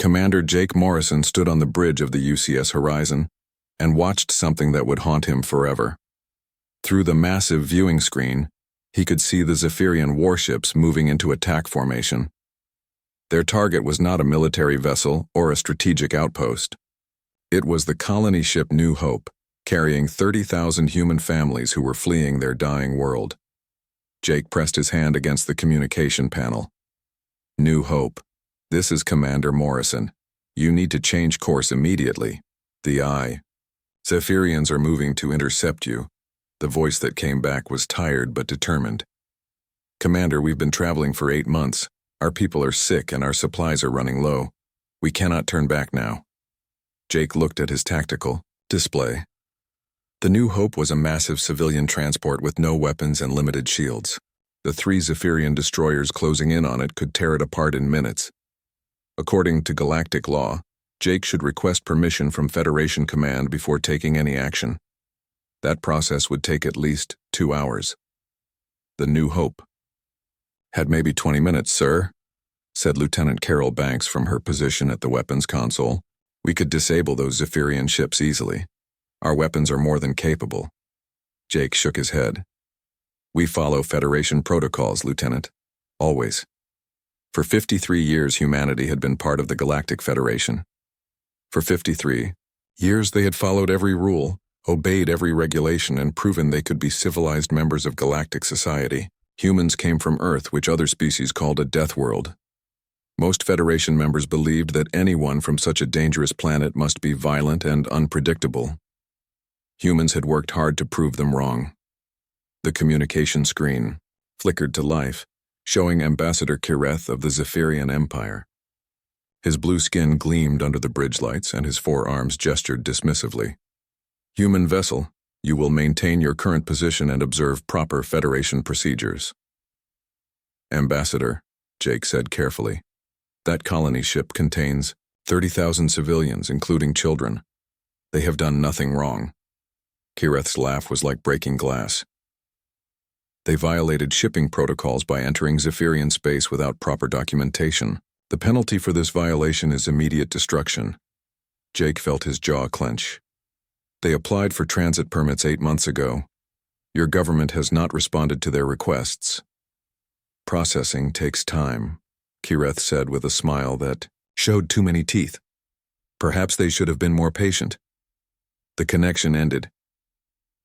Commander Jake Morrison stood on the bridge of the UCS horizon and watched something that would haunt him forever. Through the massive viewing screen, he could see the Zephyrian warships moving into attack formation. Their target was not a military vessel or a strategic outpost. It was the colony ship New Hope, carrying 30,000 human families who were fleeing their dying world. Jake pressed his hand against the communication panel. New Hope. This is Commander Morrison. You need to change course immediately. The Zephyrians are moving to intercept you. The voice that came back was tired but determined. Commander, we've been traveling for 8 months. Our people are sick and our supplies are running low. We cannot turn back now. Jake looked at his tactical display. The New Hope was a massive civilian transport with no weapons and limited shields. The 3 Zephyrian destroyers closing in on it could tear it apart in minutes. According to Galactic law, Jake should request permission from Federation Command before taking any action. That process would take at least 2 hours. The New Hope had maybe 20 minutes, sir, said Lieutenant Carol Banks from her position at the weapons console. We could disable those Zephyrian ships easily. Our weapons are more than capable. Jake shook his head. We follow Federation protocols, Lieutenant. Always. For 53 years, humanity had been part of the Galactic Federation. For 53 years, they had followed every rule, obeyed every regulation, and proven they could be civilized members of galactic society. Humans came from Earth, which other species called a death world. Most Federation members believed that anyone from such a dangerous planet must be violent and unpredictable. Humans had worked hard to prove them wrong. The communication screen flickered to life, showing Ambassador Kireth of the Zephyrian Empire. His blue skin gleamed under the bridge lights, and his 4 arms gestured dismissively. Human vessel, you will maintain your current position and observe proper Federation procedures. Ambassador, Jake said carefully, that colony ship contains 30,000 civilians, including children. They have done nothing wrong. Kireth's laugh was like breaking glass. They violated shipping protocols by entering Zephyrian space without proper documentation. The penalty for this violation is immediate destruction. Jake felt his jaw clench. They applied for transit permits 8 months ago. Your government has not responded to their requests. Processing takes time, Kireth said with a smile that showed too many teeth. Perhaps they should have been more patient. The connection ended.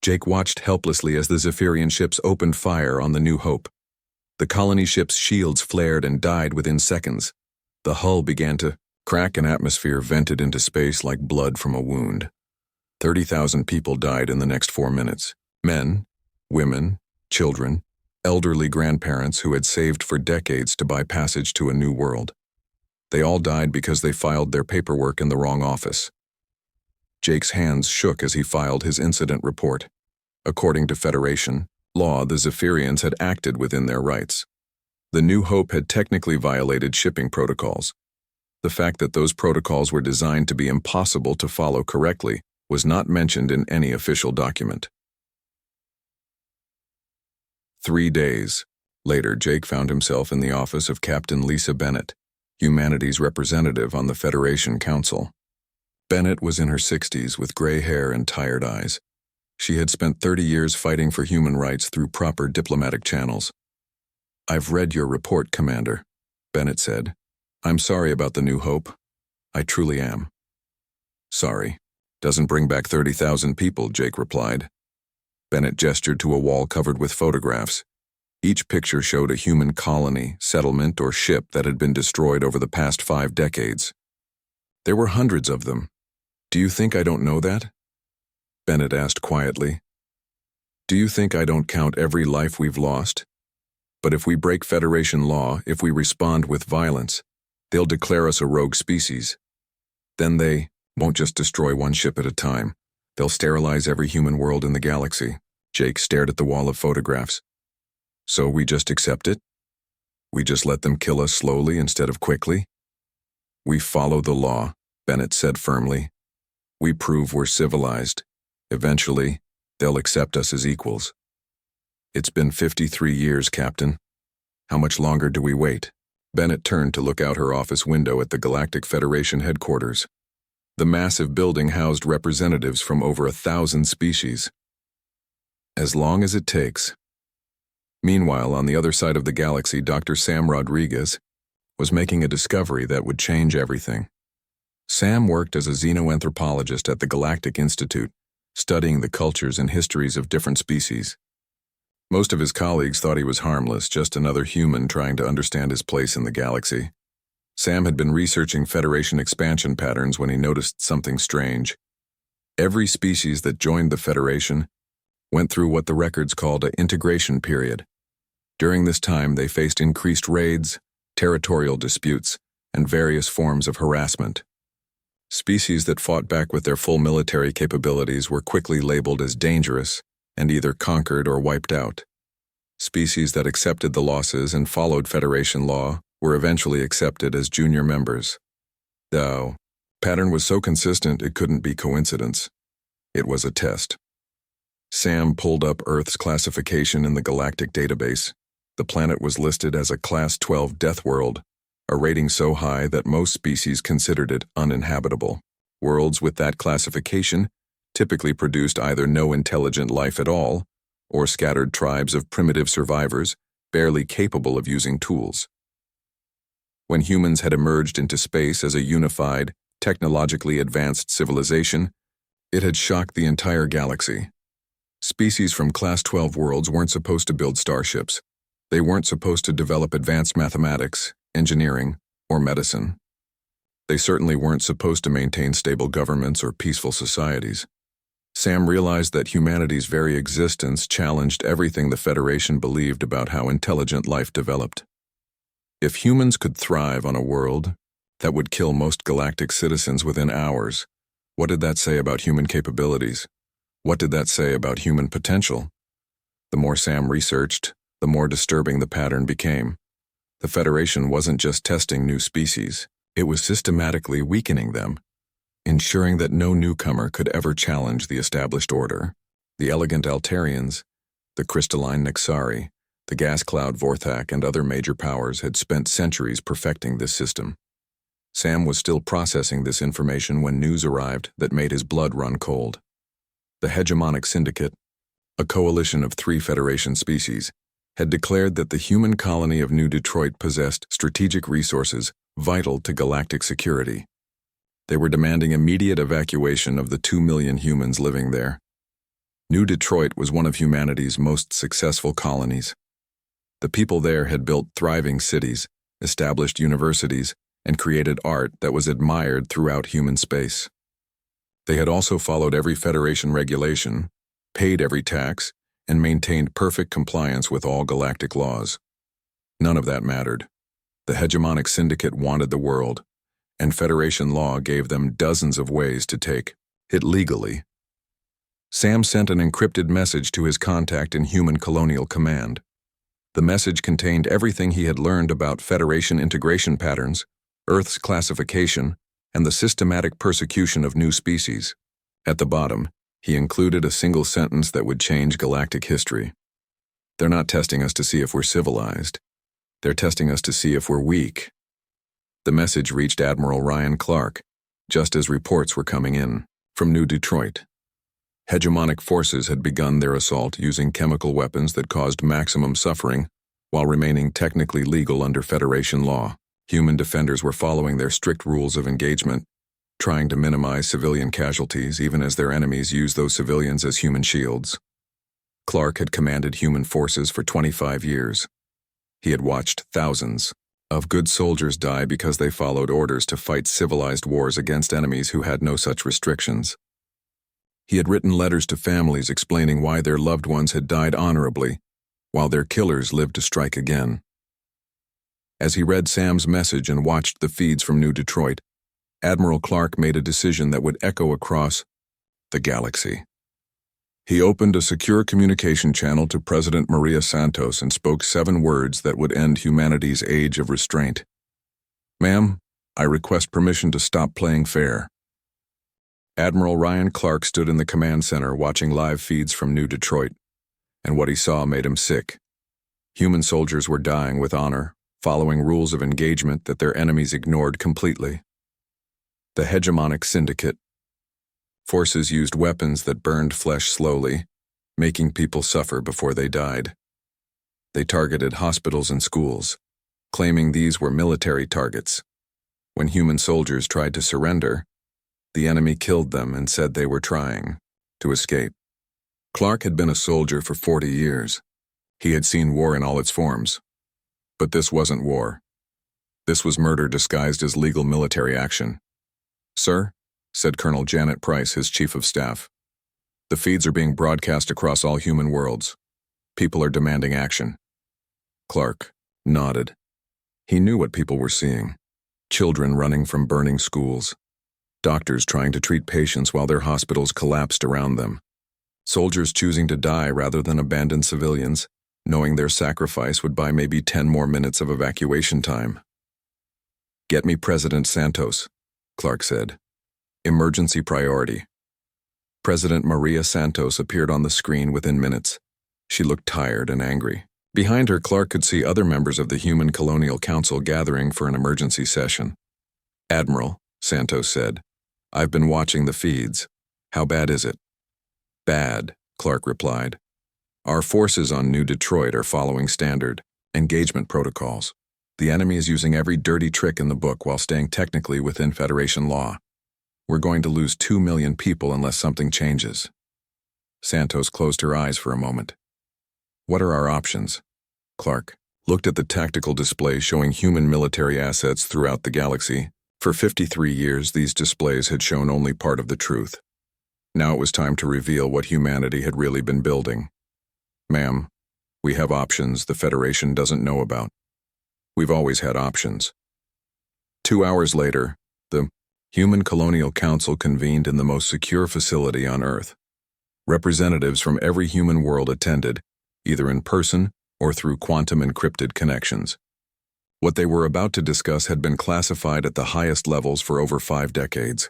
Jake watched helplessly as the Zephyrian ships opened fire on the New Hope. The colony ship's shields flared and died within seconds. The hull began to crack, and atmosphere vented into space like blood from a wound. 30,000 people died in the next 4 minutes. Men, women, children, elderly grandparents who had saved for decades to buy passage to a new world. They all died because they filed their paperwork in the wrong office. Jake's hands shook as he filed his incident report. According to Federation law, the Zephyrians had acted within their rights. The New Hope had technically violated shipping protocols. The fact that those protocols were designed to be impossible to follow correctly was not mentioned in any official document. 3 days later, Jake found himself in the office of Captain Lisa Bennett, humanity's representative on the Federation Council. Bennett was in her 60s with gray hair and tired eyes. She had spent 30 years fighting for human rights through proper diplomatic channels. I've read your report, Commander, Bennett said. I'm sorry about the New Hope. I truly am. Sorry. Doesn't bring back 30,000 people, Jake replied. Bennett gestured to a wall covered with photographs. Each picture showed a human colony, settlement, or ship that had been destroyed over the past 5 decades. There were hundreds of them. Do you think I don't know that? Bennett asked quietly. Do you think I don't count every life we've lost? But if we break Federation law, if we respond with violence, they'll declare us a rogue species. Then they won't just destroy one ship at a time. They'll sterilize every human world in the galaxy. Jake stared at the wall of photographs. So we just accept it? We just let them kill us slowly instead of quickly? We follow the law, Bennett said firmly. We prove we're civilized. Eventually, they'll accept us as equals. It's been 53 years, Captain. How much longer do we wait? Bennett turned to look out her office window at the Galactic Federation headquarters. The massive building housed representatives from over 1,000 species. As long as it takes. Meanwhile, on the other side of the galaxy, Dr. Sam Rodriguez was making a discovery that would change everything. Sam worked as a xenoanthropologist at the Galactic Institute, studying the cultures and histories of different species. Most of his colleagues thought he was harmless, just another human trying to understand his place in the galaxy. Sam had been researching Federation expansion patterns when he noticed something strange. Every species that joined the Federation went through what the records called an integration period. During this time, they faced increased raids, territorial disputes, and various forms of harassment. Species that fought back with their full military capabilities were quickly labeled as dangerous and either conquered or wiped out. Species that accepted the losses and followed Federation law were eventually accepted as junior members. The pattern was so consistent it couldn't be coincidence. It was a test. Sam pulled up Earth's classification in the galactic database. The planet was listed as a Class 12 death world, a rating so high that most species considered it uninhabitable. Worlds with that classification typically produced either no intelligent life at all or scattered tribes of primitive survivors barely capable of using tools. When humans had emerged into space as a unified, technologically advanced civilization, it had shocked the entire galaxy. Species from Class 12 worlds weren't supposed to build starships. They weren't supposed to develop advanced mathematics, engineering, or medicine. They certainly weren't supposed to maintain stable governments or peaceful societies. Sam realized that humanity's very existence challenged everything the Federation believed about how intelligent life developed. If humans could thrive on a world that would kill most galactic citizens within hours, what did that say about human capabilities? What did that say about human potential? The more Sam researched, the more disturbing the pattern became. The Federation wasn't just testing new species, it was systematically weakening them, ensuring that no newcomer could ever challenge the established order. The elegant Altarians, the crystalline Nexari, the gas cloud Vorthak, and other major powers had spent centuries perfecting this system. Sam was still processing this information when news arrived that made his blood run cold. The Hegemonic Syndicate, a coalition of 3 Federation species, had declared that the human colony of New Detroit possessed strategic resources vital to galactic security. They were demanding immediate evacuation of the 2 million humans living there. New Detroit was one of humanity's most successful colonies. The people there had built thriving cities, established universities, and created art that was admired throughout human space. They had also followed every Federation regulation, paid every tax, and maintained perfect compliance with all galactic laws. None of that mattered. The Hegemonic Syndicate wanted the world, and Federation law gave them dozens of ways to take it legally. Sam sent an encrypted message to his contact in Human Colonial Command. The message contained everything he had learned about Federation integration patterns, Earth's classification, and the systematic persecution of new species. At the bottom, he included a single sentence that would change galactic history. They're not testing us to see if we're civilized. They're testing us to see if we're weak. The message reached Admiral Ryan Clark, just as reports were coming in from New Detroit. Hegemonic forces had begun their assault using chemical weapons that caused maximum suffering while remaining technically legal under Federation law. Human defenders were following their strict rules of engagement, trying to minimize civilian casualties even as their enemies used those civilians as human shields. Clark had commanded human forces for 25 years. He had watched thousands of good soldiers die because they followed orders to fight civilized wars against enemies who had no such restrictions. He had written letters to families explaining why their loved ones had died honorably, while their killers lived to strike again. As he read Sam's message and watched the feeds from New Detroit, Admiral Clark made a decision that would echo across the galaxy. He opened a secure communication channel to President Maria Santos and spoke 7 words that would end humanity's age of restraint. "Ma'am, I request permission to stop playing fair." Admiral Ryan Clark stood in the command center watching live feeds from New Detroit, and what he saw made him sick. Human soldiers were dying with honor, following rules of engagement that their enemies ignored completely. The hegemonic syndicate. Forces used weapons that burned flesh slowly, making people suffer before they died. They targeted hospitals and schools, claiming these were military targets. When human soldiers tried to surrender, the enemy killed them and said they were trying to escape. Clark had been a soldier for 40 years. He had seen war in all its forms. But this wasn't war. This was murder disguised as legal military action. "Sir," said Colonel Janet Price, his chief of staff, "the feeds are being broadcast across all human worlds. People are demanding action." Clark nodded. He knew what people were seeing. Children running from burning schools. Doctors trying to treat patients while their hospitals collapsed around them. Soldiers choosing to die rather than abandon civilians, knowing their sacrifice would buy maybe 10 more minutes of evacuation time. "Get me President Santos," Clark said. "Emergency priority." President Maria Santos appeared on the screen within minutes. She looked tired and angry. Behind her, Clark could see other members of the Human Colonial Council gathering for an emergency session. "Admiral," Santos said, "I've been watching the feeds. How bad is it?" "Bad," Clark replied. "Our forces on New Detroit are following standard engagement protocols. The enemy is using every dirty trick in the book while staying technically within Federation law. We're going to lose 2 million people unless something changes." Santos closed her eyes for a moment. "What are our options?" Clark looked at the tactical display showing human military assets throughout the galaxy. For 53 years, these displays had shown only part of the truth. Now it was time to reveal what humanity had really been building. "Ma'am, we have options the Federation doesn't know about. We've always had options." 2 hours later, the Human Colonial Council convened in the most secure facility on Earth. Representatives from every human world attended, either in person or through quantum encrypted connections. What they were about to discuss had been classified at the highest levels for over 5 decades.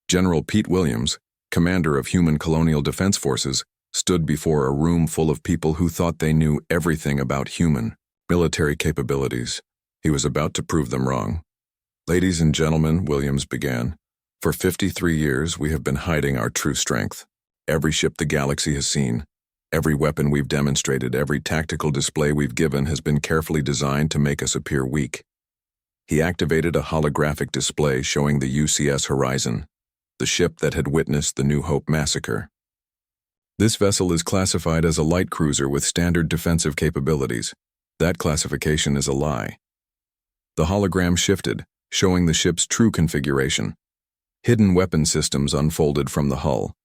General Pete Williams, commander of Human Colonial Defense Forces, stood before a room full of people who thought they knew everything about human military capabilities. He was about to prove them wrong. "Ladies and gentlemen," Williams began, "for 53 years we have been hiding our true strength. Every ship the galaxy has seen, every weapon we've demonstrated, every tactical display we've given has been carefully designed to make us appear weak." He activated a holographic display showing the UCS Horizon, the ship that had witnessed the New Hope massacre. "This vessel is classified as a light cruiser with standard defensive capabilities. That classification is a lie." The hologram shifted, showing the ship's true configuration. Hidden weapon systems unfolded from the hull.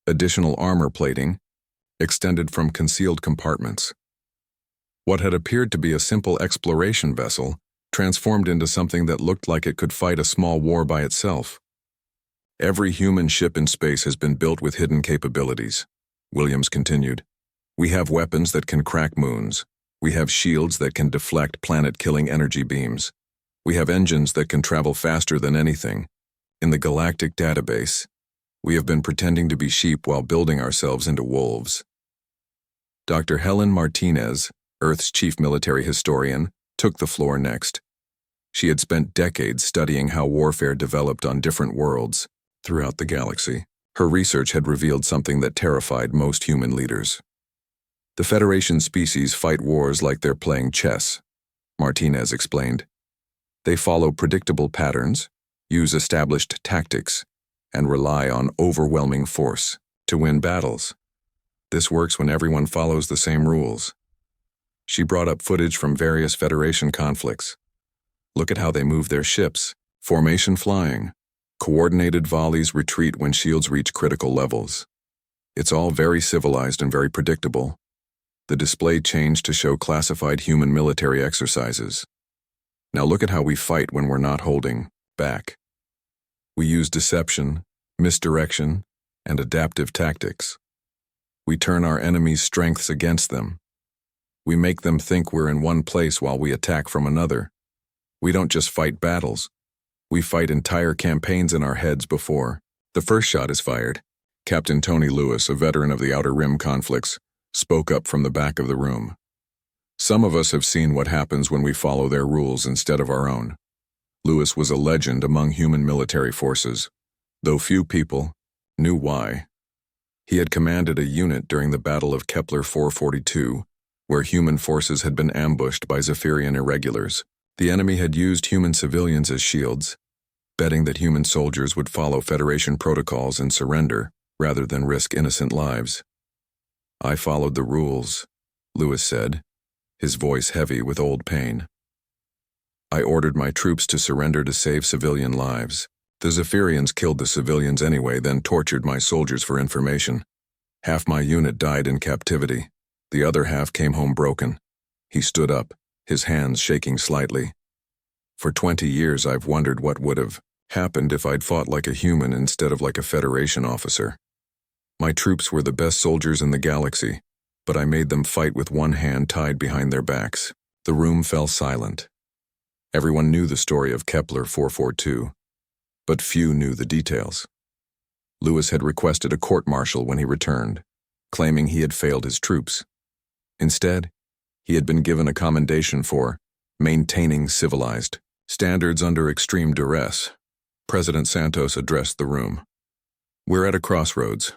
Additional armor plating extended from concealed compartments. What had appeared to be a simple exploration vessel transformed into something that looked like it could fight a small war by itself. "Every human ship in space has been built with hidden capabilities," Williams continued. "We have weapons that can crack moons. We have shields that can deflect planet-killing energy beams. We have engines that can travel faster than anything. In the galactic database, we have been pretending to be sheep while building ourselves into wolves." Dr. Helen Martinez, Earth's chief military historian, took the floor next. She had spent decades studying how warfare developed on different worlds throughout the galaxy. Her research had revealed something that terrified most human leaders. "The Federation species fight wars like they're playing chess," Martinez explained. "They follow predictable patterns, use established tactics, and rely on overwhelming force to win battles. This works when everyone follows the same rules." She brought up footage from various Federation conflicts. "Look at how they move their ships. Formation flying. Coordinated volleys retreat when shields reach critical levels. It's all very civilized and very predictable." The display changed to show classified human military exercises. "Now look at how we fight when we're not holding back. We use deception, misdirection, and adaptive tactics. We turn our enemies' strengths against them. We make them think we're in one place while we attack from another. We don't just fight battles. We fight entire campaigns in our heads before the first shot is fired." Captain Tony Lewis, a veteran of the Outer Rim conflicts, spoke up from the back of the room. Some of us have seen what happens when we follow their rules instead of our own. Lewis was a legend among human military forces, though few people knew why. He had commanded a unit during the Battle of Kepler 442, where human forces had been ambushed by Zephyrian irregulars. The enemy had used human civilians as shields, betting that human soldiers would follow Federation protocols and surrender rather than risk innocent lives. "I followed the rules," Lewis said, his voice heavy with old pain. "I ordered my troops to surrender to save civilian lives. The Zephyrians killed the civilians anyway, then tortured my soldiers for information. Half my unit died in captivity. The other half came home broken." He stood up, his hands shaking slightly. "For 20 years I've wondered what would have happened if I'd fought like a human instead of like a Federation officer. My troops were the best soldiers in the galaxy, but I made them fight with one hand tied behind their backs." The room fell silent. Everyone knew the story of Kepler 442, but few knew the details. Lewis had requested a court-martial when he returned, claiming he had failed his troops. Instead, he had been given a commendation for maintaining civilized standards under extreme duress. President Santos addressed the room. "We're at a crossroads.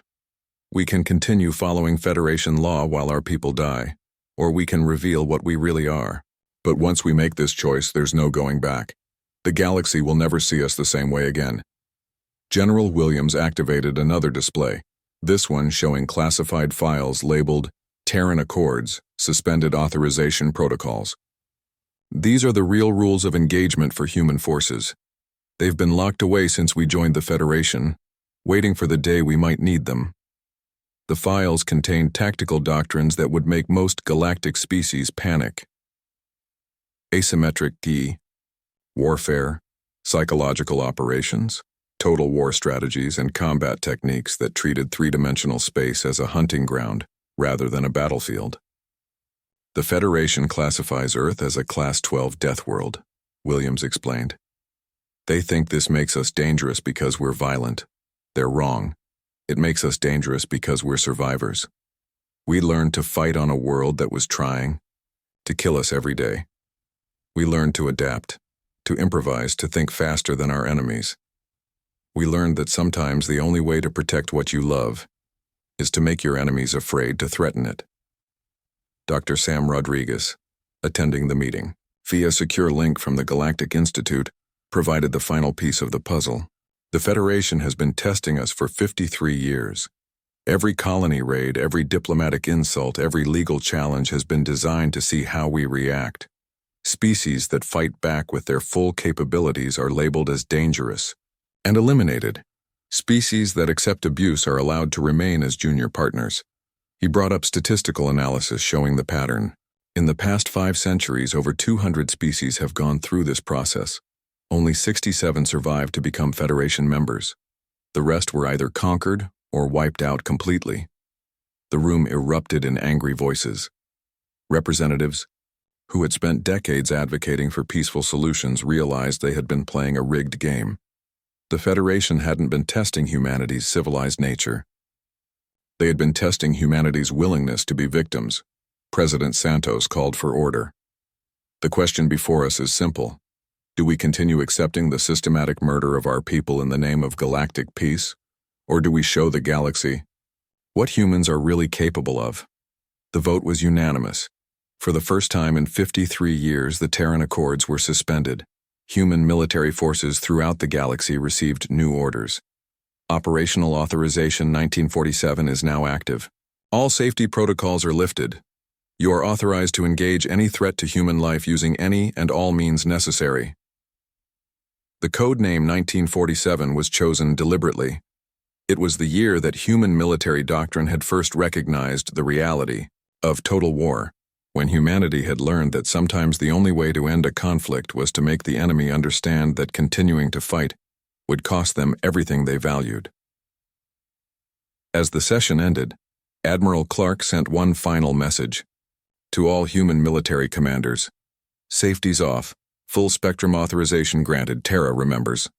We can continue following Federation law while our people die, or we can reveal what we really are. But once we make this choice, there's no going back. The galaxy will never see us the same way again." General Williams activated another display, this one showing classified files labeled Terran Accords, Suspended Authorization Protocols. "These are the real rules of engagement for human forces. They've been locked away since we joined the Federation, waiting for the day we might need them." The files contained tactical doctrines that would make most galactic species panic. Asymmetric key, warfare, psychological operations, total war strategies, and combat techniques that treated three-dimensional space as a hunting ground rather than a battlefield. "The Federation classifies Earth as a Class 12 death world," Williams explained. "They think this makes us dangerous because we're violent. They're wrong. It makes us dangerous because we're survivors. We learned to fight on a world that was trying to kill us every day. We learned to adapt, to improvise, to think faster than our enemies. We learned that sometimes the only way to protect what you love is to make your enemies afraid to threaten it." Dr. Sam Rodriguez, attending the meeting, via secure link from the Galactic Institute, provided the final piece of the puzzle. "The Federation has been testing us for 53 years. Every colony raid, every diplomatic insult, every legal challenge has been designed to see how we react. Species that fight back with their full capabilities are labeled as dangerous and eliminated. Species that accept abuse are allowed to remain as junior partners." He brought up statistical analysis showing the pattern. In the past 5 centuries, over 200 species have gone through this process. Only 67 survived to become Federation members. The rest were either conquered or wiped out completely. The room erupted in angry voices. Representatives, who had spent decades advocating for peaceful solutions, realized they had been playing a rigged game. The Federation hadn't been testing humanity's civilized nature. They had been testing humanity's willingness to be victims. President Santos called for order. "The question before us is simple. Do we continue accepting the systematic murder of our people in the name of galactic peace, or do we show the galaxy what humans are really capable of?" The vote was unanimous. For the first time in 53 years, the Terran Accords were suspended. Human military forces throughout the galaxy received new orders. Operational Authorization 1947 is now active. All safety protocols are lifted. You are authorized to engage any threat to human life using any and all means necessary. The code name 1947 was chosen deliberately. It was the year that human military doctrine had first recognized the reality of total war, when humanity had learned that sometimes the only way to end a conflict was to make the enemy understand that continuing to fight would cost them everything they valued. As the session ended, Admiral Clark sent one final message. To all human military commanders, safety's off, full spectrum authorization granted, Terra remembers.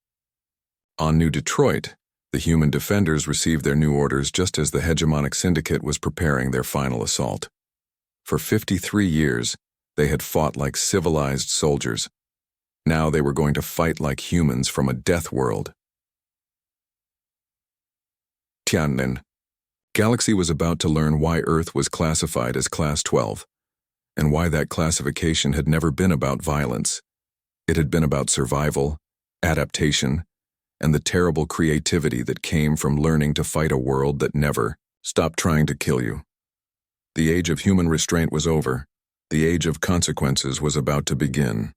On New Detroit, the human defenders received their new orders just as the hegemonic syndicate was preparing their final assault. For 53 years, They had fought like civilized soldiers. Now they were going to fight like humans from a death world. Tianlin. Galaxy was about to learn why Earth was classified as Class 12, and why that classification had never been about violence. It had been about survival, adaptation, and the terrible creativity that came from learning to fight a world that never stopped trying to kill you. The age of human restraint was over. The age of consequences was about to begin.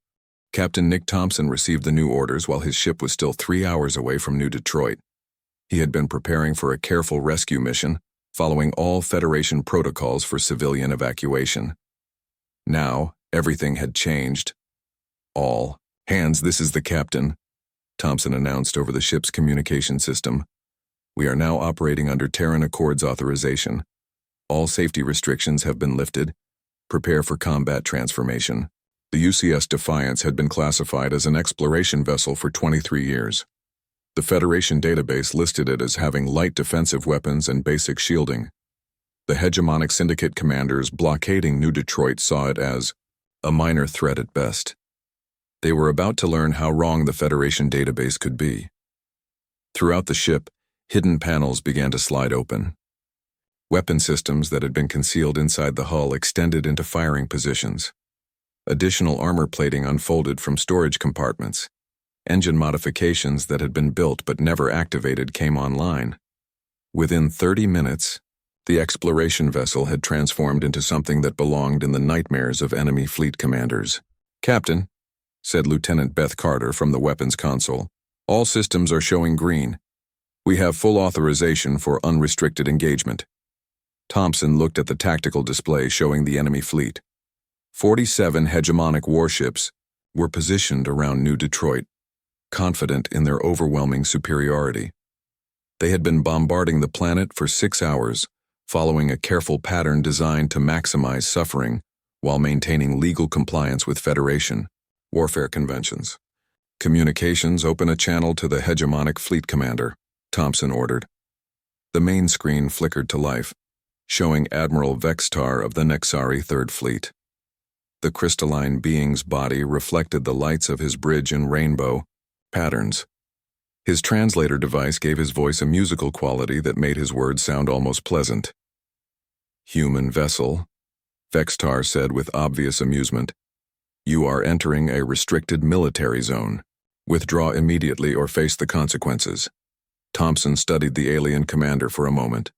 Captain Nick Thompson received the new orders while his ship was still 3 hours away from New Detroit. He had been preparing for a careful rescue mission, following all Federation protocols for civilian evacuation. Now, everything had changed. All hands, this is the captain, Thompson announced over the ship's communication system. We are now operating under Terran Accords authorization. All safety restrictions have been lifted. Prepare for combat transformation. The UCS Defiance had been classified as an exploration vessel for 23 years. The Federation database listed it as having light defensive weapons and basic shielding. The hegemonic syndicate commanders blockading New Detroit saw it as a minor threat at best. They were about to learn how wrong the Federation database could be. Throughout the ship, hidden panels began to slide open. Weapon systems that had been concealed inside the hull extended into firing positions. Additional armor plating unfolded from storage compartments. Engine modifications that had been built but never activated came online. Within 30 minutes, the exploration vessel had transformed into something that belonged in the nightmares of enemy fleet commanders. "Captain," said Lieutenant Beth Carter from the weapons console, "all systems are showing green. We have full authorization for unrestricted engagement." Thompson looked at the tactical display showing the enemy fleet. 47 hegemonic warships were positioned around New Detroit, confident in their overwhelming superiority. They had been bombarding the planet for 6 hours, following a careful pattern designed to maximize suffering while maintaining legal compliance with Federation warfare conventions. "Communications, open a channel to the hegemonic fleet commander," Thompson ordered. The main screen flickered to life, showing Admiral Vextar of the Nexari Third Fleet. The crystalline being's body reflected the lights of his bridge in rainbow patterns. His translator device gave his voice a musical quality that made his words sound almost pleasant. "Human vessel," Vextar said with obvious amusement. "You are entering a restricted military zone. Withdraw immediately or face the consequences." Thompson studied the alien commander for a moment.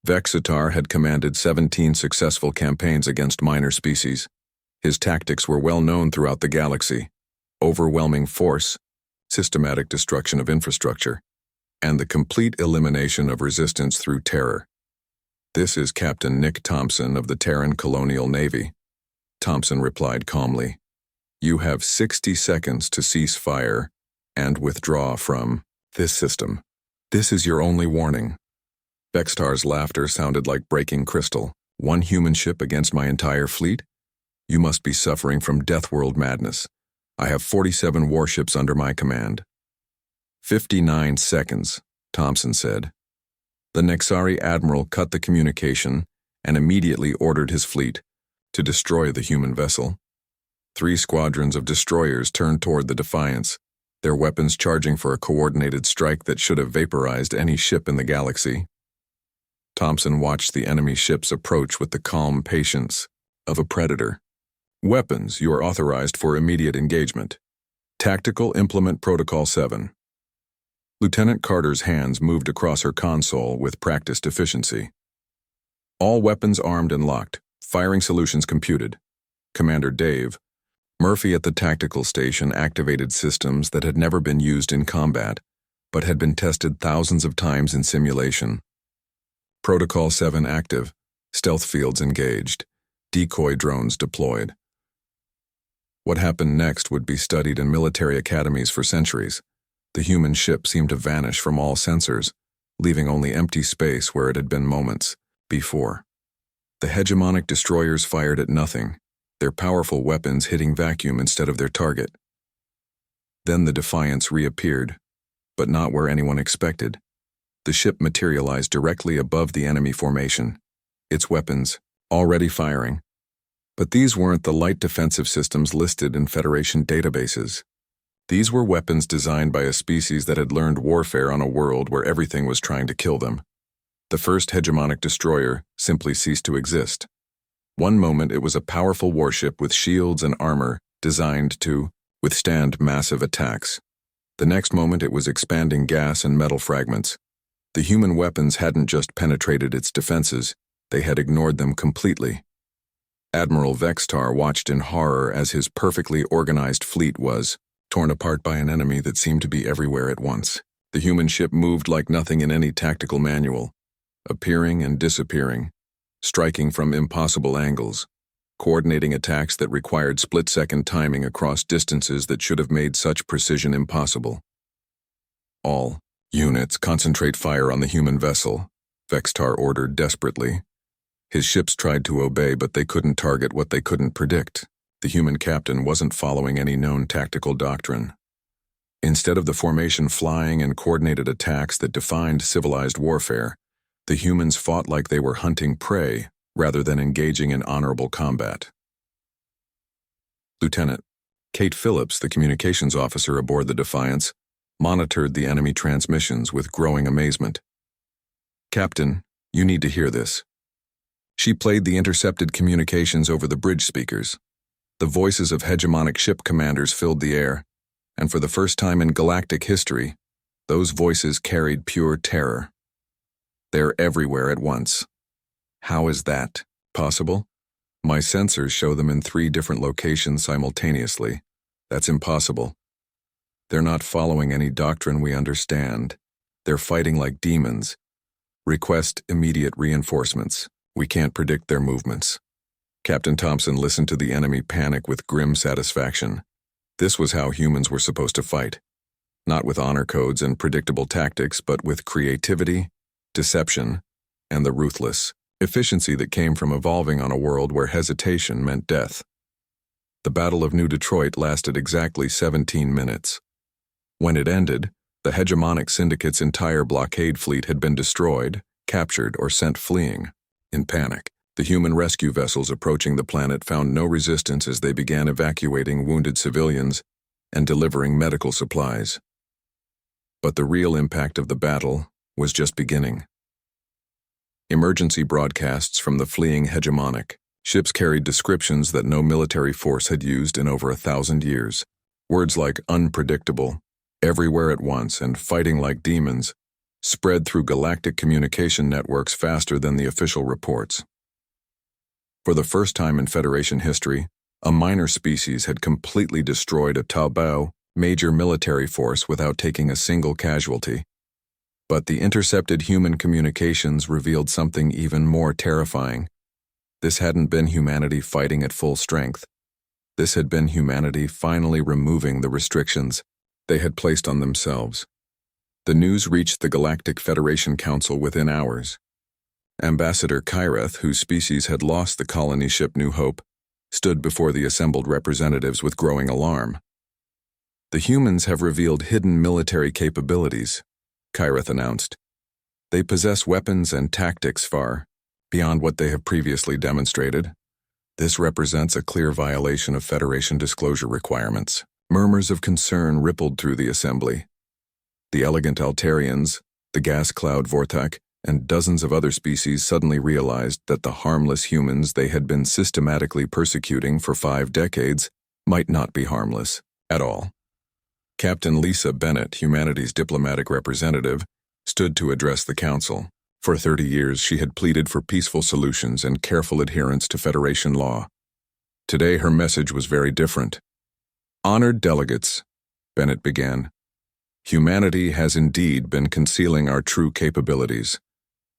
Vexitar had commanded 17 successful campaigns against minor species. His tactics were well known throughout the galaxy: overwhelming force, systematic destruction of infrastructure, and the complete elimination of resistance through terror. "This is Captain Nick Thompson of the Terran Colonial Navy," Thompson replied calmly. "You have 60 seconds to cease fire and withdraw from this system. This is your only warning." Vextar's laughter sounded like breaking crystal. "One human ship against my entire fleet? You must be suffering from Deathworld madness. I have 47 warships under my command." 59 seconds, Thompson said. The Nexari admiral cut the communication and immediately ordered his fleet to destroy the human vessel. 3 squadrons of destroyers turned toward the Defiance, their weapons charging for a coordinated strike that should have vaporized any ship in the galaxy. Thompson watched the enemy ships approach with the calm patience of a predator. "Weapons, you are authorized for immediate engagement. Tactical Implement Protocol 7. Lieutenant Carter's hands moved across her console with practiced efficiency. "All weapons armed and locked. Firing solutions computed." Commander Dave Murphy at the tactical station activated systems that had never been used in combat, but had been tested thousands of times in simulation. Protocol 7 active. Stealth fields engaged. Decoy drones deployed. What happened next would be studied in military academies for centuries. The human ship seemed to vanish from all sensors, leaving only empty space where it had been moments before. The hegemonic destroyers fired at nothing, their powerful weapons hitting vacuum instead of their target. Then the Defiance reappeared, but not where anyone expected. The ship materialized directly above the enemy formation, its weapons already firing. But these weren't the light defensive systems listed in Federation databases. These were weapons designed by a species that had learned warfare on a world where everything was trying to kill them. The first hegemonic destroyer simply ceased to exist. One moment it was a powerful warship with shields and armor designed to withstand massive attacks. The next moment it was expanding gas and metal fragments. The human weapons hadn't just penetrated its defenses, they had ignored them completely. Admiral Vextar watched in horror as his perfectly organized fleet was torn apart by an enemy that seemed to be everywhere at once. The human ship moved like nothing in any tactical manual, appearing and disappearing, striking from impossible angles, coordinating attacks that required split-second timing across distances that should have made such precision impossible. All units concentrate fire on the human vessel, Vextar ordered desperately. His ships tried to obey, but they couldn't target what they couldn't predict. The human captain wasn't following any known tactical doctrine. Instead of the formation flying and coordinated attacks that defined civilized warfare, the humans fought like they were hunting prey rather than engaging in honorable combat. Lieutenant Kate Phillips, the communications officer aboard the Defiance, monitored the enemy transmissions with growing amazement. "Captain, you need to hear this." She played the intercepted communications over the bridge speakers. The voices of hegemonic ship commanders filled the air, and for the first time in galactic history, those voices carried pure terror. "They're everywhere at once." "How is that possible?" "My sensors show them in 3 different locations simultaneously. That's impossible. They're not following any doctrine we understand. They're fighting like demons. Request immediate reinforcements. We can't predict their movements." Captain Thompson listened to the enemy panic with grim satisfaction. This was how humans were supposed to fight. Not with honor codes and predictable tactics, but with creativity, deception, and the ruthless efficiency that came from evolving on a world where hesitation meant death. The Battle of New Detroit lasted exactly 17 minutes. When it ended, the hegemonic syndicate's entire blockade fleet had been destroyed, captured, or sent fleeing. In panic, the human rescue vessels approaching the planet found no resistance as they began evacuating wounded civilians and delivering medical supplies. But the real impact of the battle was just beginning. Emergency broadcasts from the fleeing hegemonic ships carried descriptions that no military force had used in over 1,000 years. Words like unpredictable, everywhere at once, and fighting like demons spread through galactic communication networks faster than the official reports. For the first time in Federation history, a minor species had completely destroyed a Taobao major military force without taking a single casualty. But the intercepted human communications revealed something even more terrifying. This hadn't been humanity fighting at full strength. This had been humanity finally removing the restrictions they had placed on themselves. The news reached the Galactic Federation Council within hours. Ambassador Kyreth, whose species had lost the colony ship New Hope, stood before the assembled representatives with growing alarm. "The humans have revealed hidden military capabilities," Kyreth announced. "They possess weapons and tactics far beyond what they have previously demonstrated. This represents a clear violation of Federation disclosure requirements." Murmurs of concern rippled through the assembly. The elegant Altarians, the gas cloud Vortak, and dozens of other species suddenly realized that the harmless humans they had been systematically persecuting for 5 decades might not be harmless at all. Captain Lisa Bennett, humanity's diplomatic representative, stood to address the council. For 30 years, she had pleaded for peaceful solutions and careful adherence to Federation law. Today, her message was very different. "Honored delegates," Bennett began, "humanity has indeed been concealing our true capabilities.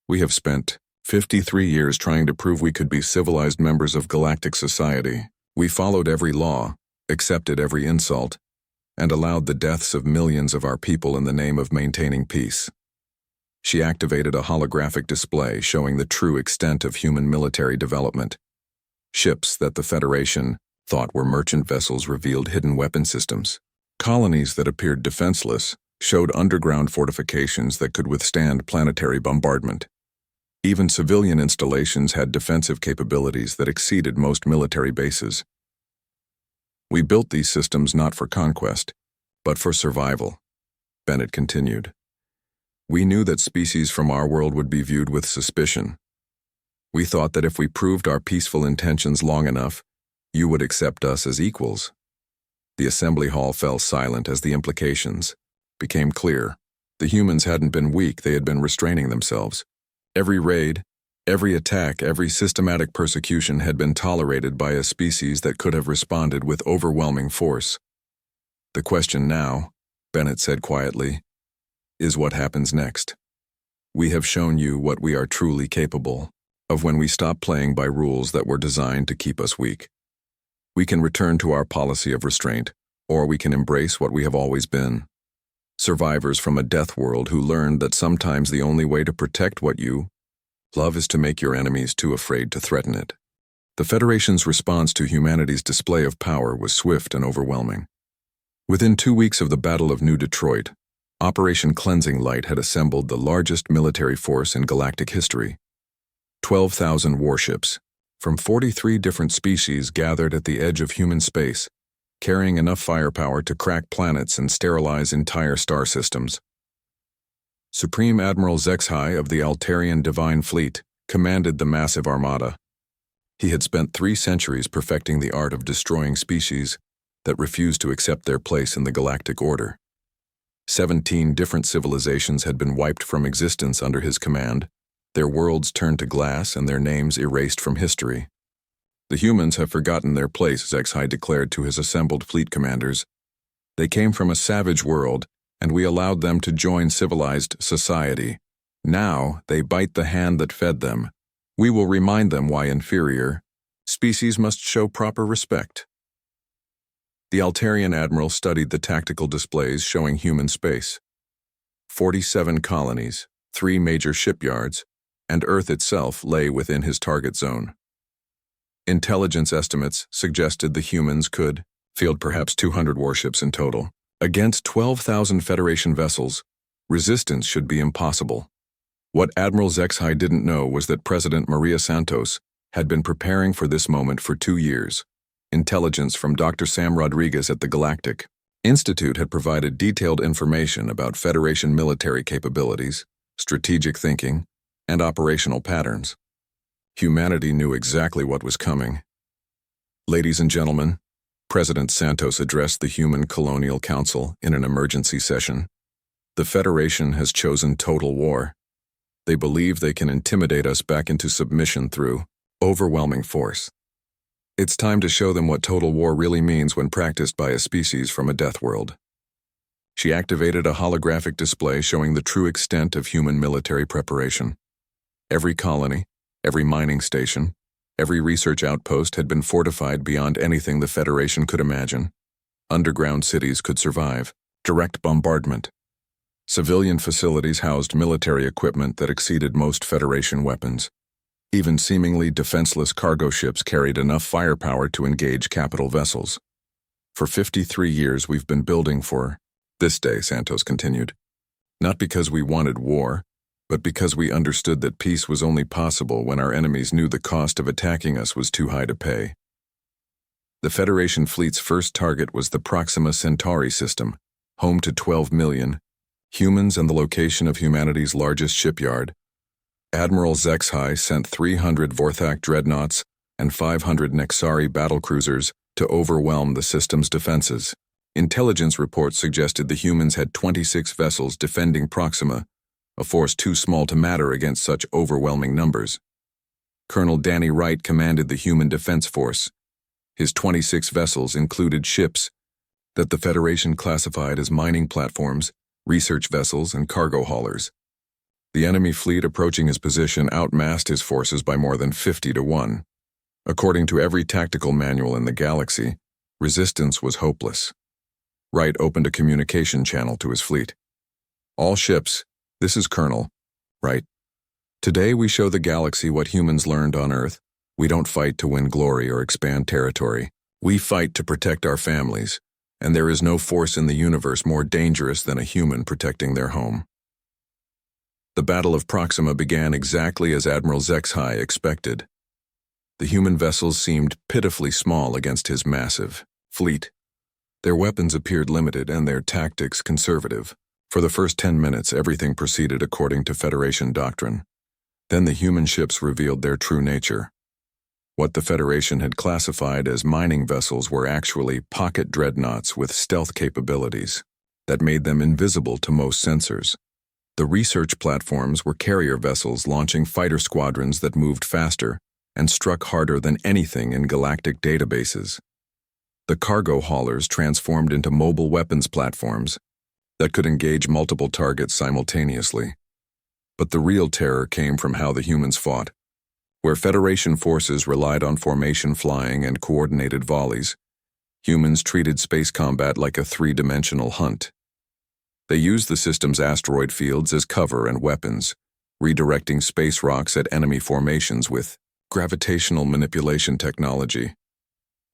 We have spent 53 years trying to prove we could be civilized members of galactic society. We followed every law, accepted every insult, and allowed the deaths of millions of our people in the name of maintaining peace." She activated a holographic display showing the true extent of human military development. Ships that the Federation thought were merchant vessels revealed hidden weapon systems. Colonies that appeared defenseless showed underground fortifications that could withstand planetary bombardment. Even civilian installations had defensive capabilities that exceeded most military bases. We built these systems not for conquest, but for survival, Bennett continued. We knew that species from our world would be viewed with suspicion. We thought that if we proved our peaceful intentions long enough, you would accept us as equals. The assembly hall fell silent as the implications became clear. The humans hadn't been weak, they had been restraining themselves. Every raid, every attack, every systematic persecution had been tolerated by a species that could have responded with overwhelming force. The question now, Bennett said quietly, is what happens next. We have shown you what we are truly capable of when we stop playing by rules that were designed to keep us weak. We can return to our policy of restraint, or we can embrace what we have always been. Survivors from a death world who learned that sometimes the only way to protect what you love is to make your enemies too afraid to threaten it. The Federation's response to humanity's display of power was swift and overwhelming. Within 2 weeks of the Battle of New Detroit, Operation Cleansing Light had assembled the largest military force in galactic history. 12,000 warships from 43 different species gathered at the edge of human space, carrying enough firepower to crack planets and sterilize entire star systems. Supreme Admiral Zexhai of the Altarian Divine Fleet commanded the massive armada. He had spent 3 centuries perfecting the art of destroying species that refused to accept their place in the galactic order. 17 different civilizations had been wiped from existence under his command, their worlds turned to glass and their names erased from history. The humans have forgotten their place, Zexhai declared to his assembled fleet commanders. They came from a savage world, and we allowed them to join civilized society. Now they bite the hand that fed them. We will remind them why inferior species must show proper respect. The Altarian admiral studied the tactical displays showing human space. 47 colonies, 3 major shipyards, and Earth itself lay within his target zone. Intelligence estimates suggested the humans could field perhaps 200 warships in total. Against 12,000 Federation vessels, resistance should be impossible. What Admiral Zexhai didn't know was that President Maria Santos had been preparing for this moment for 2 years. Intelligence from Dr. Sam Rodriguez at the Galactic Institute had provided detailed information about Federation military capabilities, strategic thinking, and operational patterns. Humanity knew exactly what was coming. Ladies and gentlemen, President Santos addressed the Human Colonial Council in an emergency session. The Federation has chosen total war. They believe they can intimidate us back into submission through overwhelming force. It's time to show them what total war really means when practiced by a species from a death world. She activated a holographic display showing the true extent of human military preparation. Every colony, every mining station, every research outpost had been fortified beyond anything the Federation could imagine. Underground cities could survive direct bombardment. Civilian facilities housed military equipment that exceeded most Federation weapons. Even seemingly defenseless cargo ships carried enough firepower to engage capital vessels. For 53 years we've been building for this day, Santos continued. Not because we wanted war, but because we understood that peace was only possible when our enemies knew the cost of attacking us was too high to pay. The Federation fleet's first target was the Proxima Centauri system, home to 12 million humans and the location of humanity's largest shipyard. Admiral Zexhai sent 300 Vorthak dreadnoughts and 500 Nexari battlecruisers to overwhelm the system's defenses. Intelligence reports suggested the humans had 26 vessels defending Proxima, a force too small to matter against such overwhelming numbers. Colonel Danny Wright commanded the Human Defense Force. His 26 vessels included ships that the Federation classified as mining platforms, research vessels, and cargo haulers. The enemy fleet approaching his position outmassed his forces by more than 50 to 1. According to every tactical manual in the galaxy, resistance was hopeless. Wright opened a communication channel to his fleet. All ships, this is Colonel Wright. Today we show the galaxy what humans learned on Earth. We don't fight to win glory or expand territory. We fight to protect our families, and there is no force in the universe more dangerous than a human protecting their home. The Battle of Proxima began exactly as Admiral HFY expected. The human vessels seemed pitifully small against his massive fleet. Their weapons appeared limited and their tactics conservative. For the first 10 minutes, everything proceeded according to Federation doctrine. Then the human ships revealed their true nature. What the Federation had classified as mining vessels were actually pocket dreadnoughts with stealth capabilities that made them invisible to most sensors. The research platforms were carrier vessels launching fighter squadrons that moved faster and struck harder than anything in galactic databases. The cargo haulers transformed into mobile weapons platforms that could engage multiple targets simultaneously. But the real terror came from how the humans fought. Where Federation forces relied on formation flying and coordinated volleys, humans treated space combat like a three-dimensional hunt. They used the system's asteroid fields as cover and weapons, redirecting space rocks at enemy formations with gravitational manipulation technology.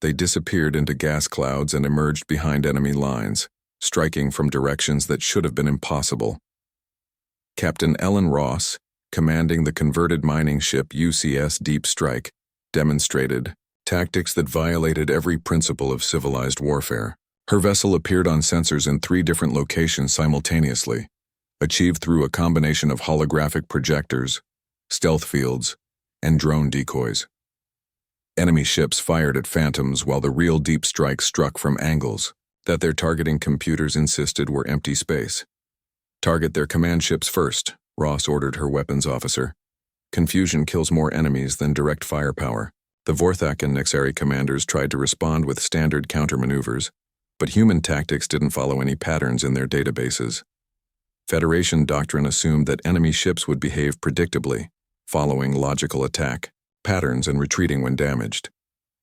They disappeared into gas clouds and emerged behind enemy lines, striking from directions that should have been impossible. Captain Ellen Ross, commanding the converted mining ship UCS Deep Strike, demonstrated tactics that violated every principle of civilized warfare. Her vessel appeared on sensors in 3 different locations simultaneously, achieved through a combination of holographic projectors, stealth fields, and drone decoys. Enemy ships fired at phantoms while the real Deep Strike struck from angles that their targeting computers insisted were empty space. Target their command ships first, Ross ordered her weapons officer. Confusion kills more enemies than direct firepower. The Vorthak and Nexari commanders tried to respond with standard countermaneuvers, but human tactics didn't follow any patterns in their databases. Federation doctrine assumed that enemy ships would behave predictably, following logical attack patterns and retreating when damaged.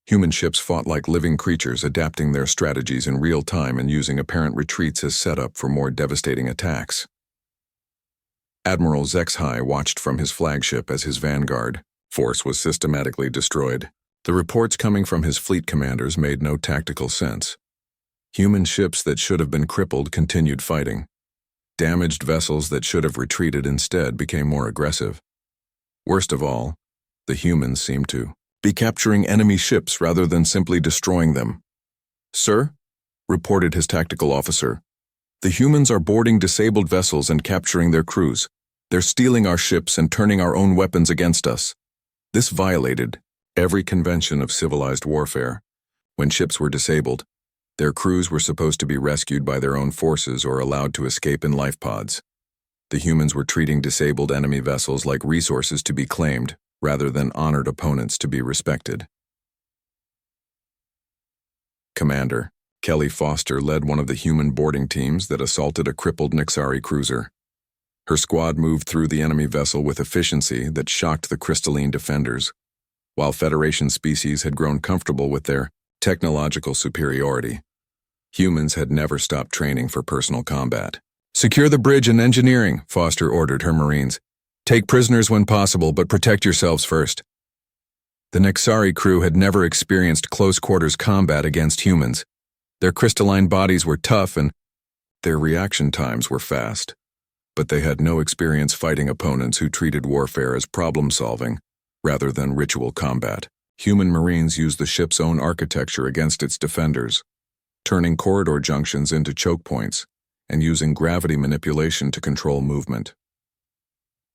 Human ships fought like living creatures, adapting their strategies in real time and using apparent retreats as setup for more devastating attacks. Admiral HFY watched from his flagship as his vanguard force was systematically destroyed. The reports coming from his fleet commanders made no tactical sense. Human ships that should have been crippled continued fighting. Damaged vessels that should have retreated instead became more aggressive. Worst of all, the humans seemed to be capturing enemy ships rather than simply destroying them. "Sir," reported his tactical officer, "the humans are boarding disabled vessels and capturing their crews. They're stealing our ships and turning our own weapons against us." This violated every convention of civilized warfare. When ships were disabled, their crews were supposed to be rescued by their own forces or allowed to escape in life pods. The humans were treating disabled enemy vessels like resources to be claimed, rather than honored opponents to be respected. Commander Kelly Foster led one of the human boarding teams that assaulted a crippled Nexari cruiser. Her squad moved through the enemy vessel with efficiency that shocked the crystalline defenders, while Federation species had grown comfortable with their technological superiority. Humans had never stopped training for personal combat. "Secure the bridge and engineering," Foster ordered her Marines. "Take prisoners when possible, but protect yourselves first." The Nexari crew had never experienced close-quarters combat against humans. Their crystalline bodies were tough and their reaction times were fast, but they had no experience fighting opponents who treated warfare as problem-solving rather than ritual combat. Human Marines used the ship's own architecture against its defenders, turning corridor junctions into choke points and using gravity manipulation to control movement.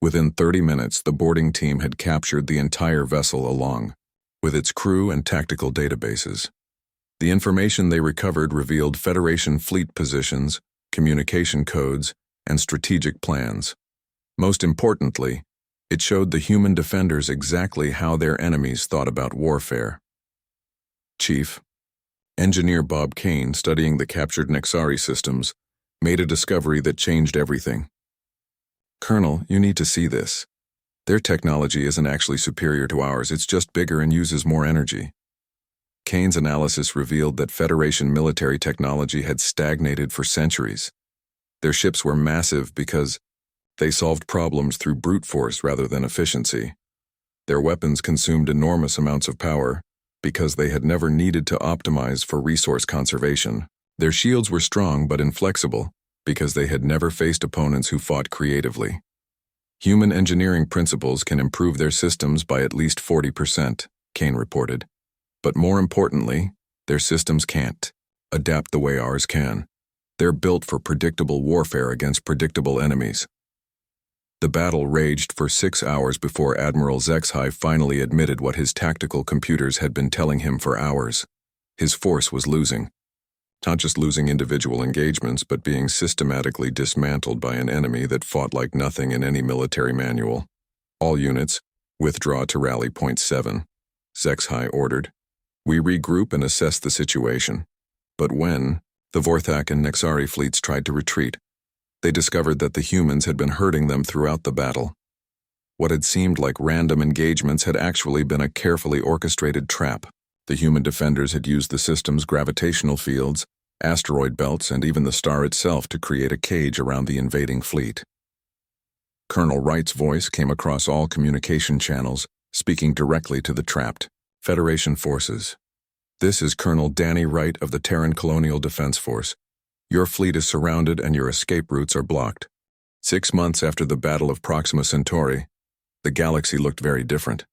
Within 30 minutes, the boarding team had captured the entire vessel along with its crew and tactical databases. The information they recovered revealed Federation fleet positions, communication codes, and strategic plans. Most importantly, it showed the human defenders exactly how their enemies thought about warfare. Chief, Engineer Bob Kane, studying the captured Nexari systems, made a discovery that changed everything. "Colonel, you need to see this. Their technology isn't actually superior to ours, it's just bigger and uses more energy." Kane's analysis revealed that Federation military technology had stagnated for centuries. Their ships were massive because they solved problems through brute force rather than efficiency. Their weapons consumed enormous amounts of power because they had never needed to optimize for resource conservation. Their shields were strong but inflexible because they had never faced opponents who fought creatively. Human engineering principles can improve their systems by at least 40%, Kane reported. But more importantly, their systems can't adapt the way ours can. They're built for predictable warfare against predictable enemies. The battle raged for 6 hours before Admiral Zexhai finally admitted what his tactical computers had been telling him for hours. His force was losing. Not just losing individual engagements, but being systematically dismantled by an enemy that fought like nothing in any military manual. All units, withdraw to rally point 7, Zexhai ordered. We regroup and assess the situation. But when the Vorthak and Nexari fleets tried to retreat, they discovered that the humans had been hurting them throughout the battle. What had seemed like random engagements had actually been a carefully orchestrated trap. The human defenders had used the system's gravitational fields, asteroid belts, and even the star itself to create a cage around the invading fleet. Colonel Wright's voice came across all communication channels, speaking directly to the trapped Federation forces. This is Colonel Danny Wright of the Terran Colonial Defense Force. Your fleet is surrounded and your escape routes are blocked. 6 months after the Battle of Proxima Centauri, the galaxy looked very different.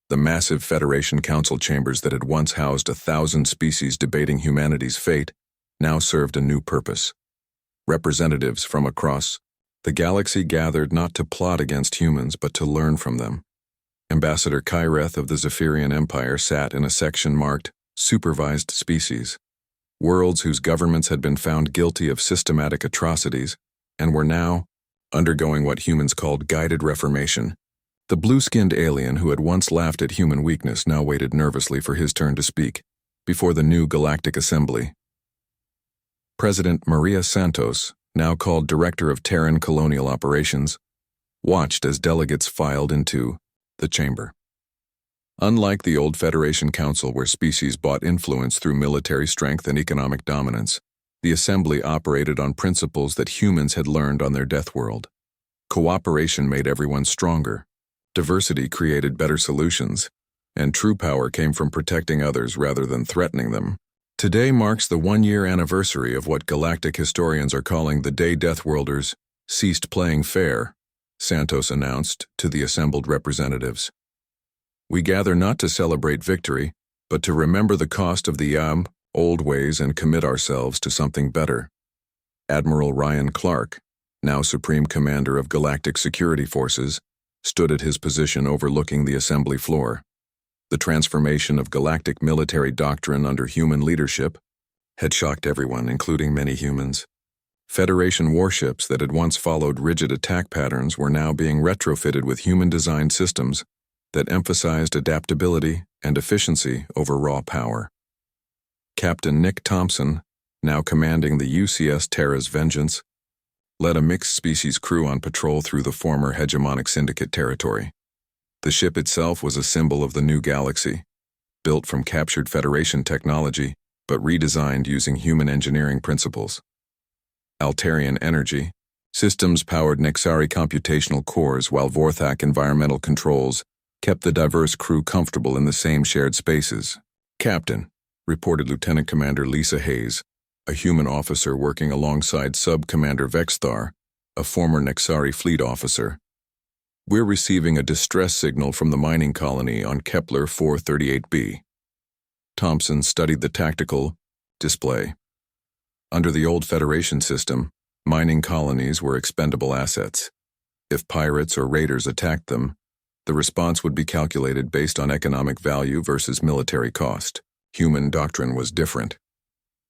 The massive Federation Council chambers that had once housed 1,000 species debating humanity's fate now served a new purpose. Representatives from across the galaxy gathered not to plot against humans but to learn from them. Ambassador Kyreth of the Zephyrian Empire sat in a section marked Supervised Species, worlds whose governments had been found guilty of systematic atrocities and were now undergoing what humans called guided reformation. The blue-skinned alien who had once laughed at human weakness now waited nervously for his turn to speak before the new Galactic Assembly. President Maria Santos, now called Director of Terran Colonial Operations, watched as delegates filed into the chamber. Unlike the old Federation Council where species bought influence through military strength and economic dominance, the Assembly operated on principles that humans had learned on their death world. Cooperation made everyone stronger. Diversity created better solutions, and true power came from protecting others rather than threatening them. Today marks the 1-year anniversary of what galactic historians are calling the day Deathworlders ceased playing fair, Santos announced to the assembled representatives. We gather not to celebrate victory, but to remember the cost of the old ways and commit ourselves to something better. Admiral Ryan Clark, now Supreme Commander of Galactic Security Forces, stood at his position overlooking the assembly floor. The transformation of galactic military doctrine under human leadership had shocked everyone, including many humans. Federation warships that had once followed rigid attack patterns were now being retrofitted with human-designed systems that emphasized adaptability and efficiency over raw power. Captain Nick Thompson, now commanding the UCS Terra's Vengeance, led a mixed-species crew on patrol through the former hegemonic syndicate territory. The ship itself was a symbol of the new galaxy, built from captured Federation technology, but redesigned using human engineering principles. Altarian energy systems powered Nexari computational cores, while Vorthak environmental controls kept the diverse crew comfortable in the same shared spaces. Captain, reported Lieutenant Commander Lisa Hayes, a human officer working alongside Sub-Commander Vexthar, a former Nexari fleet officer. We're receiving a distress signal from the mining colony on Kepler 438b. Thompson studied the tactical display. Under the old Federation system, mining colonies were expendable assets. If pirates or raiders attacked them, the response would be calculated based on economic value versus military cost. Human doctrine was different.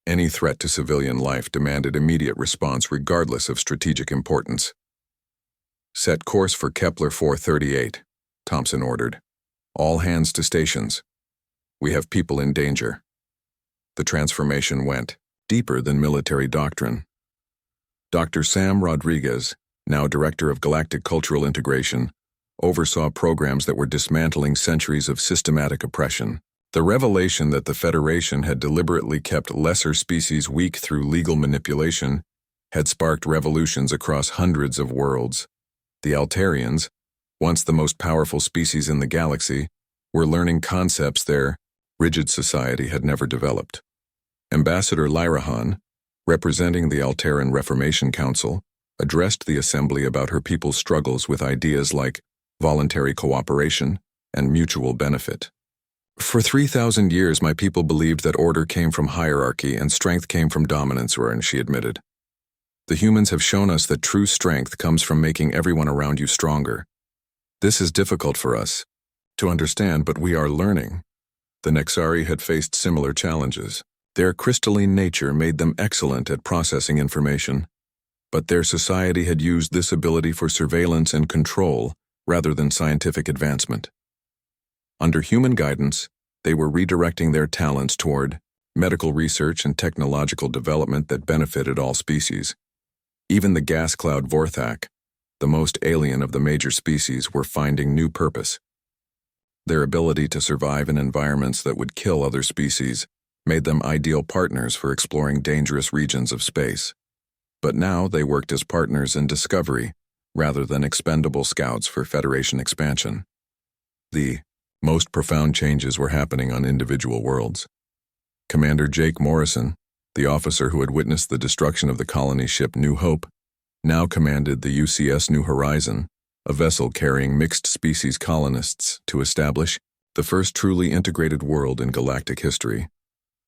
Any threat to civilian life demanded immediate response regardless of strategic importance. Set course for Kepler 438, Thompson ordered. All hands to stations. We have people in danger. The transformation went deeper than military doctrine. Dr. Sam Rodriguez, now Director of Galactic Cultural Integration, oversaw programs that were dismantling centuries of systematic oppression. The revelation that the Federation had deliberately kept lesser species weak through legal manipulation had sparked revolutions across hundreds of worlds. The Altarians, once the most powerful species in the galaxy, were learning concepts their rigid society had never developed. Ambassador Lyrahan, representing the Altaran Reformation Council, addressed the assembly about her people's struggles with ideas like voluntary cooperation and mutual benefit. For 3,000 years, my people believed that order came from hierarchy and strength came from dominance, she admitted. The humans have shown us that true strength comes from making everyone around you stronger. This is difficult for us to understand, but we are learning. The Nexari had faced similar challenges. Their crystalline nature made them excellent at processing information, but their society had used this ability for surveillance and control rather than scientific advancement. Under human guidance, they were redirecting their talents toward medical research and technological development that benefited all species. Even the gas cloud Vorthak, the most alien of the major species, were finding new purpose. Their ability to survive in environments that would kill other species made them ideal partners for exploring dangerous regions of space. But now they worked as partners in discovery rather than expendable scouts for Federation expansion. The most profound changes were happening on individual worlds. Commander Jake Morrison, the officer who had witnessed the destruction of the colony ship New Hope, now commanded the UCS New Horizon, a vessel carrying mixed-species colonists to establish the first truly integrated world in galactic history.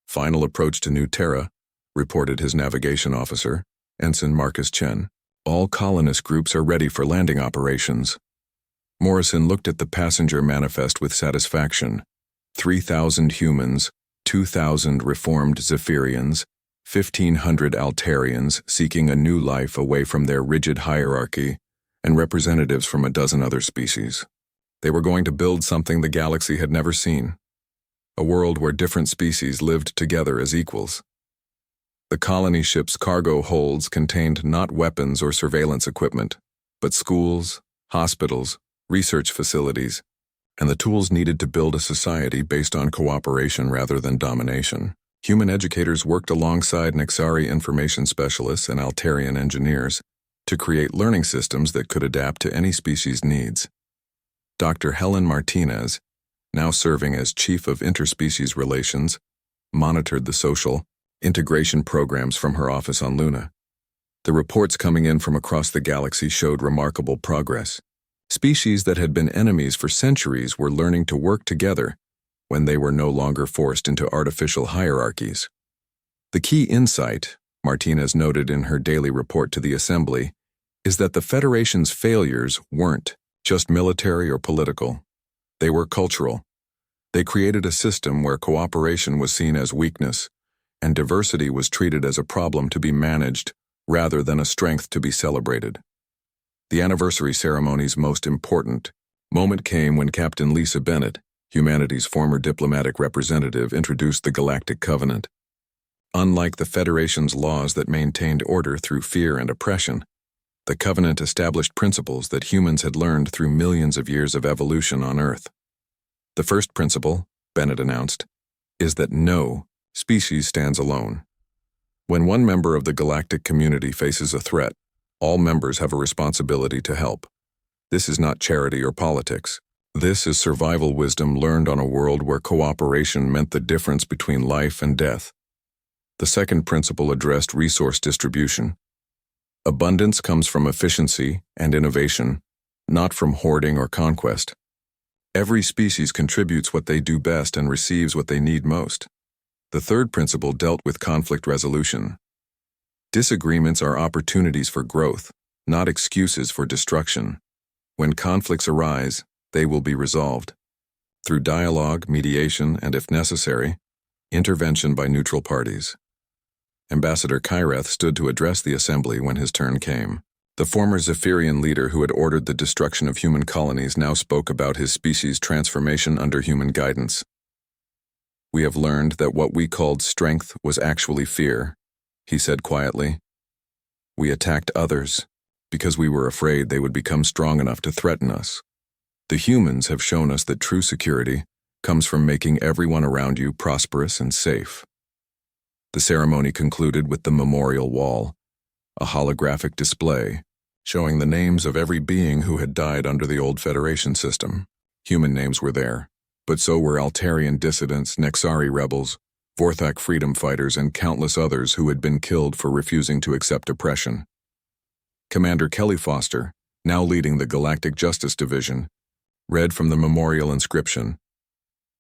Final approach to New Terra, reported his navigation officer, Ensign Marcus Chen. All colonist groups are ready for landing operations. Morrison looked at the passenger manifest with satisfaction. 3,000 humans, 2,000 reformed Zephyrians, 1,500 Altarians seeking a new life away from their rigid hierarchy, and representatives from a dozen other species. They were going to build something the galaxy had never seen. A world where different species lived together as equals. The colony ship's cargo holds contained not weapons or surveillance equipment, but schools, hospitals, research facilities, and the tools needed to build a society based on cooperation rather than domination. Human educators worked alongside Nexari information specialists and Altarian engineers to create learning systems that could adapt to any species' needs. Dr. Helen Martinez, now serving as Chief of Interspecies Relations, monitored the social integration programs from her office on Luna. The reports coming in from across the galaxy showed remarkable progress. Species that had been enemies for centuries were learning to work together when they were no longer forced into artificial hierarchies. The key insight, Martinez noted in her daily report to the Assembly, is that the Federation's failures weren't just military or political. They were cultural. They created a system where cooperation was seen as weakness, and diversity was treated as a problem to be managed rather than a strength to be celebrated. The anniversary ceremony's most important moment came when Captain Lisa Bennett, humanity's former diplomatic representative, introduced the Galactic Covenant. Unlike the Federation's laws that maintained order through fear and oppression, the Covenant established principles that humans had learned through millions of years of evolution on Earth. The first principle, Bennett announced, is that no species stands alone. When one member of the galactic community faces a threat, all members have a responsibility to help. This is not charity or politics. This is survival wisdom learned on a world where cooperation meant the difference between life and death. The second principle addressed resource distribution. Abundance comes from efficiency and innovation, not from hoarding or conquest. Every species contributes what they do best and receives what they need most. The third principle dealt with conflict resolution. Disagreements are opportunities for growth, not excuses for destruction. When conflicts arise, they will be resolved. Through dialogue, mediation, and if necessary, intervention by neutral parties. Ambassador Kyreth stood to address the Assembly when his turn came. The former Zephyrian leader who had ordered the destruction of human colonies now spoke about his species' transformation under human guidance. "We have learned that what we called strength was actually fear," he said quietly. "We attacked others because we were afraid they would become strong enough to threaten us. The humans have shown us that true security comes from making everyone around you prosperous and safe." The ceremony concluded with the memorial wall, a holographic display showing the names of every being who had died under the old Federation system. Human names were there, but so were Altarian dissidents, Nexari rebels, Vorthak freedom fighters, and countless others who had been killed for refusing to accept oppression. Commander Kelly Foster, now leading the Galactic Justice Division, read from the memorial inscription.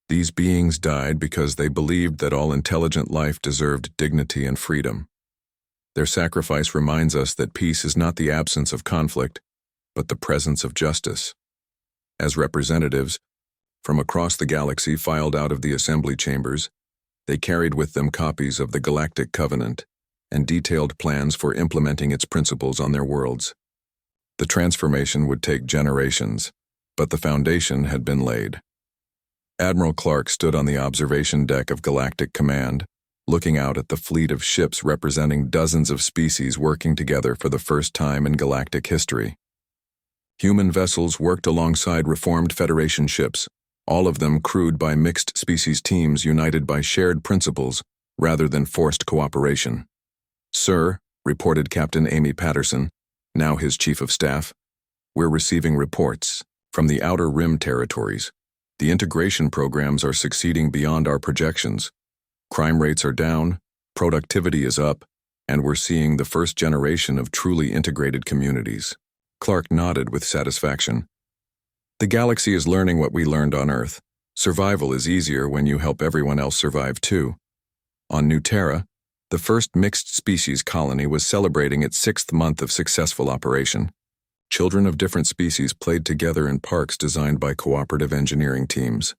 These beings died because they believed that all intelligent life deserved dignity and freedom. Their sacrifice reminds us that peace is not the absence of conflict, but the presence of justice. As representatives from across the galaxy filed out of the assembly chambers, they carried with them copies of the Galactic Covenant and detailed plans for implementing its principles on their worlds. The transformation would take generations, but the foundation had been laid. Admiral Clark stood on the observation deck of Galactic Command, looking out at the fleet of ships representing dozens of species working together for the first time in galactic history. Human vessels worked alongside reformed Federation ships, all of them crewed by mixed-species teams united by shared principles rather than forced cooperation. "Sir," reported Captain Amy Patterson, now his chief of staff, "we're receiving reports from the Outer Rim territories. The integration programs are succeeding beyond our projections. Crime rates are down, productivity is up, and we're seeing the first generation of truly integrated communities." Clark nodded with satisfaction. "The galaxy is learning what we learned on Earth. Survival is easier when you help everyone else survive too." On New Terra, the first mixed-species colony was celebrating its 6th month of successful operation. Children of different species played together in parks designed by cooperative engineering teams.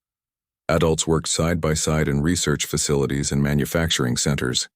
Adults worked side by side in research facilities and manufacturing centers.